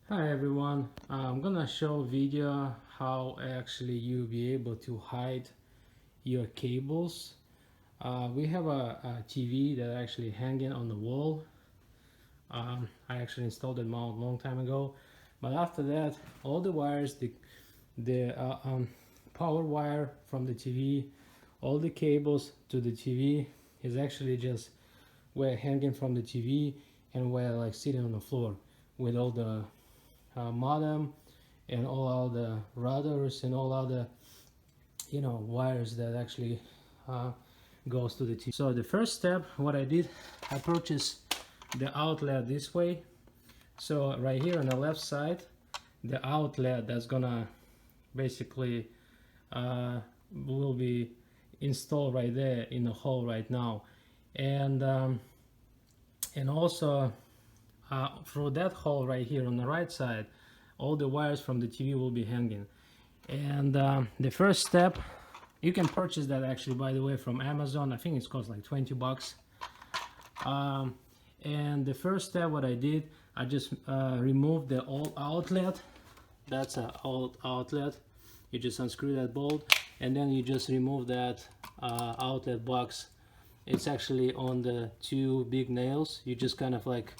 Hi everyone, I'm gonna show a video how actually you'll be able to hide your cables. We have a TV that actually hanging on the wall. I actually installed it a long time ago, but after that all the wires, the power wire from the TV, all the cables to the TV is actually just were hanging from the TV and were like sitting on the floor with all the modem and all the routers and all other wires that actually goes to the TV. So the first step, what I did, I purchased the outlet this way. So right here on the left side, the outlet that's gonna basically will be installed right there in the hole right now, and also through that hole right here on the right side, all the wires from the TV will be hanging. And the first step, you can purchase that actually, by the way, from Amazon. I think it's cost like 20 bucks. And the first step, what I did, I just removed the old outlet. That's an old outlet. You just unscrew that bolt, and then you just remove that outlet box. It's actually on the two big nails. You just kind of like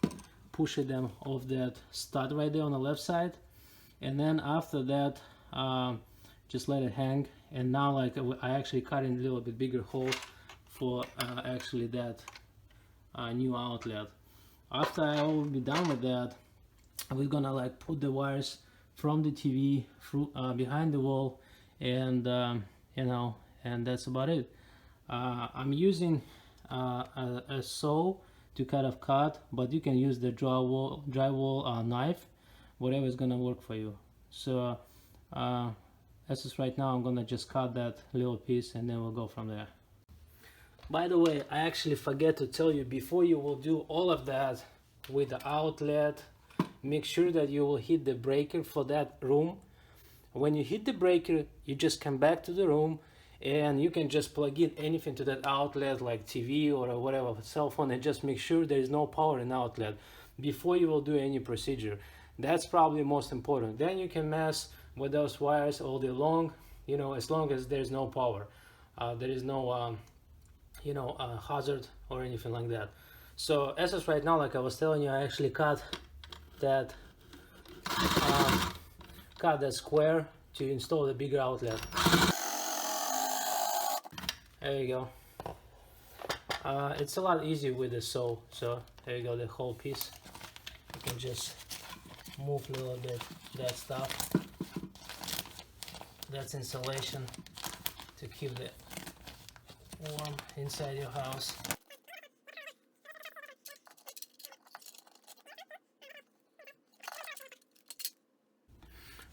push them off that stud right there on the left side, and then after that just let it hang. And now like I actually cut in a little bit bigger hole for actually that new outlet. After I will be done with that, we're gonna like put the wires from the TV through behind the wall, and and that's about it. I'm using a saw to kind of cut, but you can use the drywall knife, whatever is gonna work for you. So as is right now, I'm gonna just cut that little piece and then we'll go from there. By the way, I actually forget to tell you, before you will do all of that with the outlet, make sure that you will hit the breaker for that room. When you hit the breaker, you just come back to the room, and you can just plug in anything to that outlet, like TV or whatever, cell phone, and just make sure there is no power in the outlet before you will do any procedure. That's probably most important. Then you can mess with those wires all day long, as long as there's no power. There is no hazard or anything like that. So as of right now, like I was telling you, I actually cut that square to install the bigger outlet. There you go. It's a lot easier with the saw. So there you go, the whole piece. You can just move a little bit that stuff. That's insulation to keep it warm inside your house.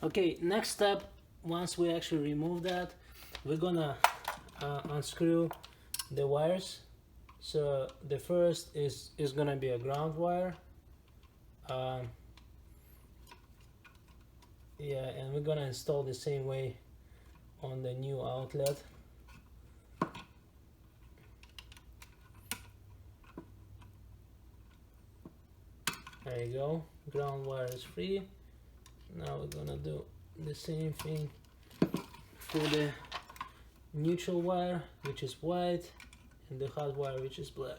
Okay, next step, once we actually remove that, we're gonna unscrew the wires. So the first is gonna be a ground wire. Yeah, and we're gonna install the same way on the new outlet. There you go, ground wire is free. Now we're gonna do the same thing for the neutral wire, which is white, and the hot wire, which is black.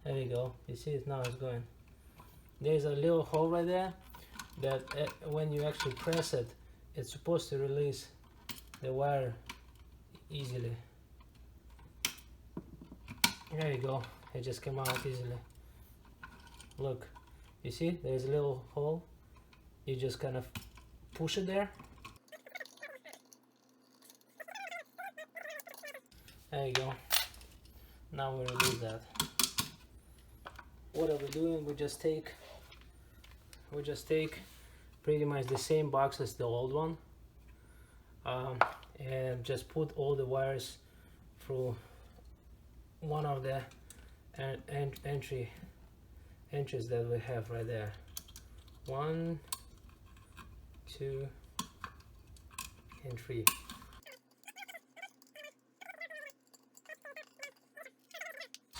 There you go, you see it now, it's going. There's a little hole right there that when you actually press it, it's supposed to release the wire easily. There you go, it just came out easily. Look, you see there's a little hole. You just kind of push it there. There you go. Now we release that. What are we doing? We just take pretty much the same box as the old one, and just put all the wires through one of the entries that we have right there. 1, 2, and 3.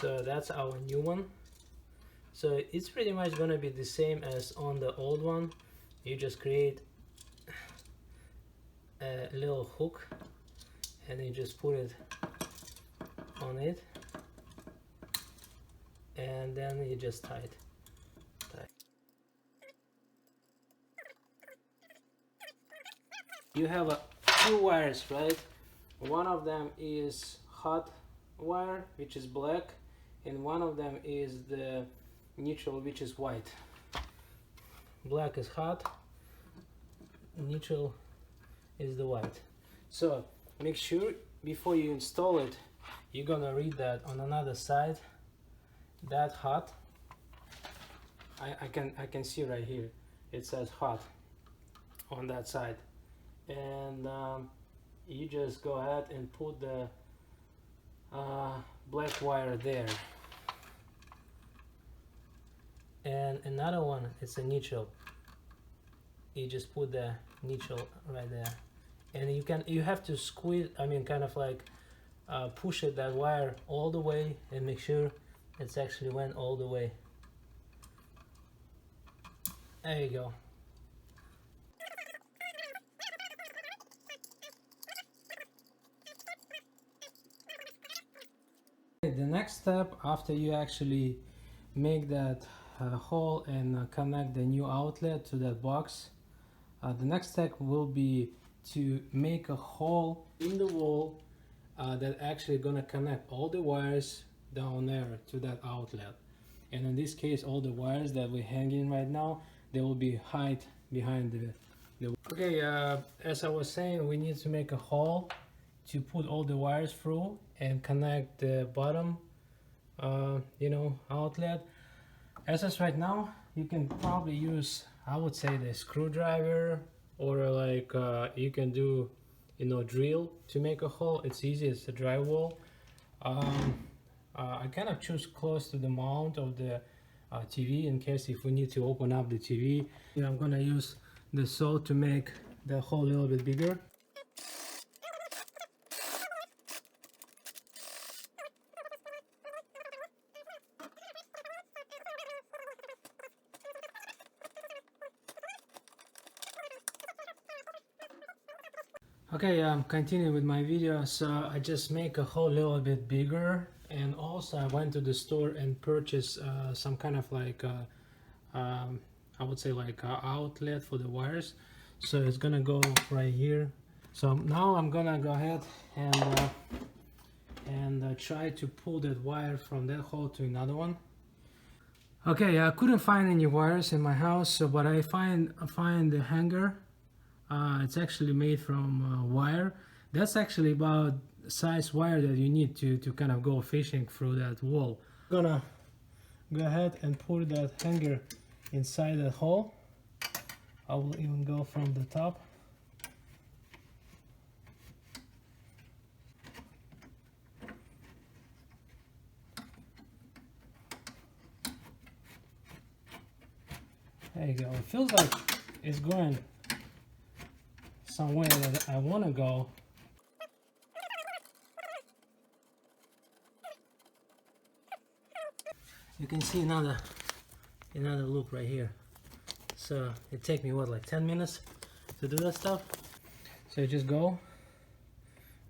So that's our new one. So it's pretty much gonna be the same as on the old one. you just create a little hook and you just put it on it, and then you just tie it. You have two wires, right? One of them is hot wire, which is black, and one of them is the neutral, which is white. Black is hot, neutral is the white. So make sure before you install it, you're gonna read that on another side, that hot. I can see right here, it says hot on that side, and you just go ahead and put the black wire there, and another one, it's a neutral. You just put the neutral right there, and you have to squeeze, I mean kind of like push it, that wire all the way, and make sure it's actually went all the way. There you go. The next step, after you actually make that hole and connect the new outlet to that box, the next step will be to make a hole in the wall that actually gonna connect all the wires down there to that outlet. And in this case, all the wires that we're hanging right now, they will be hide behind the okay, as I was saying, we need to make a hole to put all the wires through and connect the bottom you know, outlet. As is right now, you can probably use, I would say, the screwdriver, or like you can do, you know, drill to make a hole. It's easy, it's a drywall. I kind of choose close to the mount of the TV in case if we need to open up the TV. Yeah, I'm gonna use the saw to make the hole a little bit bigger. Okay, continuing with my video. So I just make a hole a little bit bigger, and also I went to the store and purchased some kind of like I would say like outlet for the wires. So it's gonna go right here. So now I'm gonna go ahead and try to pull that wire from that hole to another one. Okay, I couldn't find any wires in my house, so but I find the hanger. It's actually made from wire. That's actually about the size wire that you need to kind of go fishing through that wall. I'm gonna go ahead and put that hanger inside that hole. I will even go from the top. There you go. It feels like it's going somewhere that I want to go. You can see another loop right here. So it takes me what, like 10 minutes to do that stuff. So you just go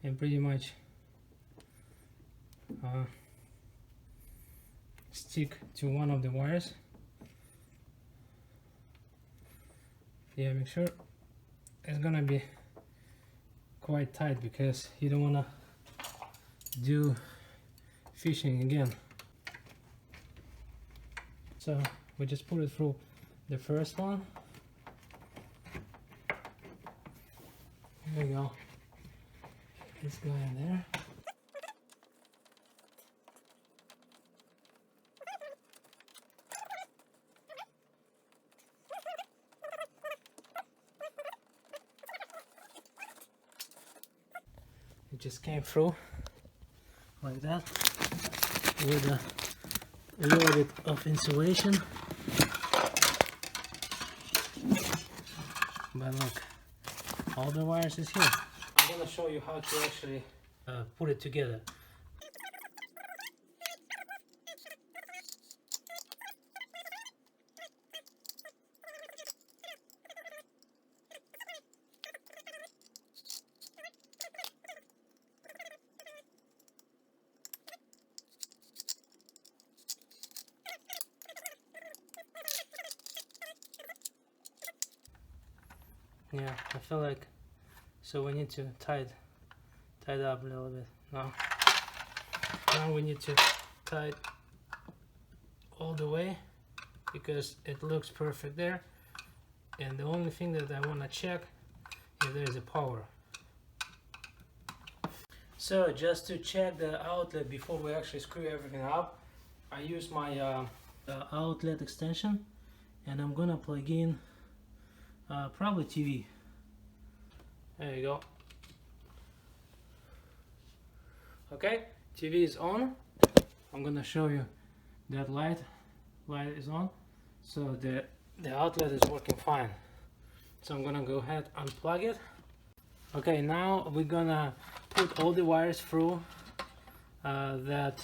and pretty much stick to one of the wires. Yeah, make sure it's gonna be quite tight because you don't wanna do fishing again. So we just put it through the first one. There we go. Let's go in there. It just came through like that with a little bit of insulation. But look, all the wires is here. I'm gonna show you how to actually put it together. Yeah, I feel like, so we need to tie it up a little bit. Now we need to tie it all the way because it looks perfect there. And the only thing that I want to check if there is a power. So just to check the outlet before we actually screw everything up, I use my outlet extension, and I'm gonna plug in probably TV. There you go. Okay, TV is on. I'm gonna show you that light is on, so the outlet is working fine. So I'm gonna go ahead and unplug it. Okay, now we're gonna put all the wires through that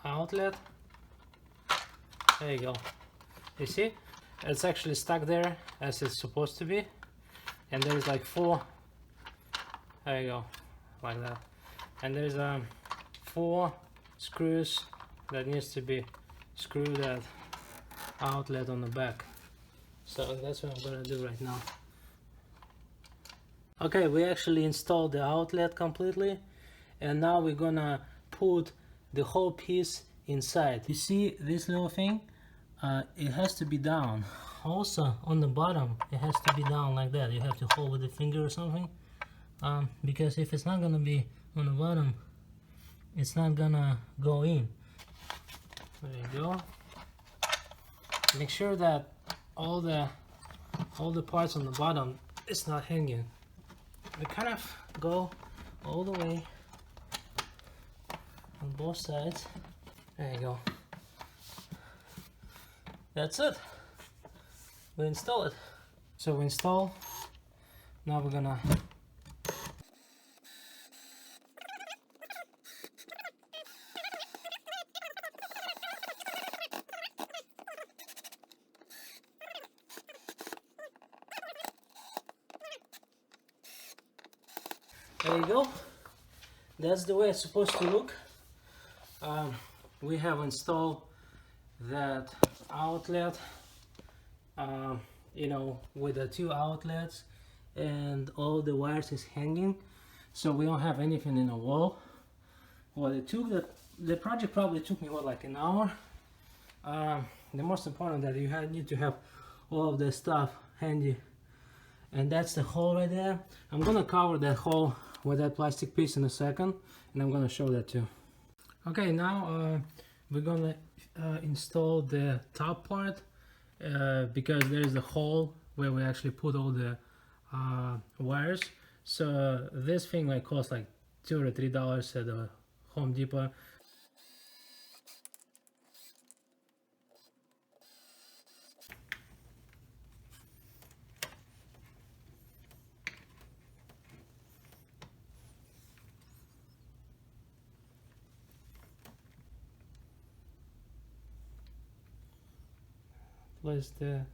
outlet. There you go. You see, it's actually stuck there as it's supposed to be, and there's like 4. There you go, like that. And there's 4 screws that needs to be screwed that outlet on the back. So that's what I'm gonna do right now. Okay, we actually installed the outlet completely, and now we're gonna put the whole piece inside. You see this little thing? It has to be down. Also on the bottom it has to be down like that. You have to hold with a finger or something, because if it's not gonna be on the bottom, it's not gonna go in. There you go. Make sure that all the parts on the bottom is not hanging. We kind of go all the way on both sides. There you go. That's it. We install it. So we install. Now we're gonna there you go. That's the way it's supposed to look. We have installed that outlet, you know, with the 2 outlets, and all the wires is hanging, so we don't have anything in the wall. Well, the project probably took me like an hour. The most important that you need to have all of the stuff handy, and that's the hole right there. I'm gonna cover that hole with that plastic piece in a second, and I'm gonna show that too. Okay, now we're gonna install the top part, because there's the hole where we actually put all the wires. So this thing like costs like $2 or $3 at the Home Depot. Plus the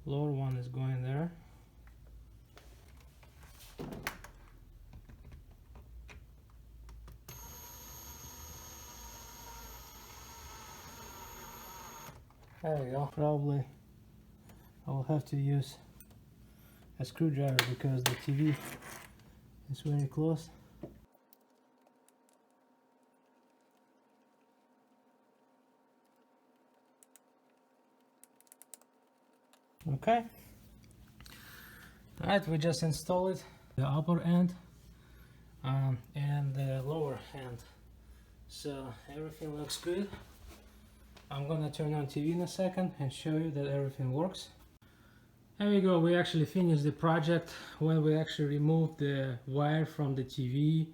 lower one is going there. There we go. Probably I will have to use a screwdriver because the TV is very close. Okay. Alright, we just installed it, the upper end and the lower end. So everything looks good. I'm gonna turn on TV in a second and show you that everything works. There we go, we actually finished the project when we actually removed the wire from the TV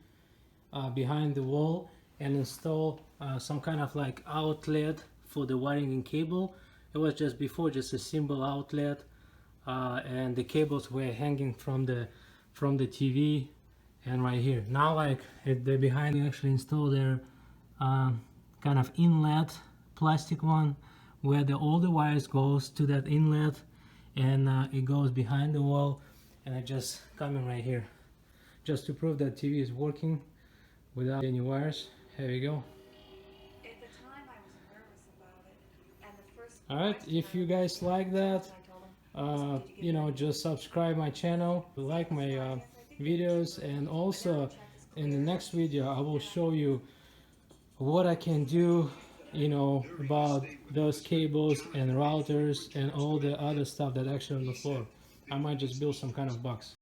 behind the wall and install some kind of like outlet for the wiring and cable. It was just before just a simple outlet, and the cables were hanging from the TV and right here. Now like the behind, we actually installed their kind of inlet plastic one where all the wires goes to that inlet, and it goes behind the wall, and I just come in right here just to prove that TV is working without any wires. Here we go. Alright, if you guys like that, you know, just subscribe my channel, like my videos, and also in the next video I will show you what I can do, you know, about those cables and routers and all the other stuff that actually on the floor. I might just build some kind of box.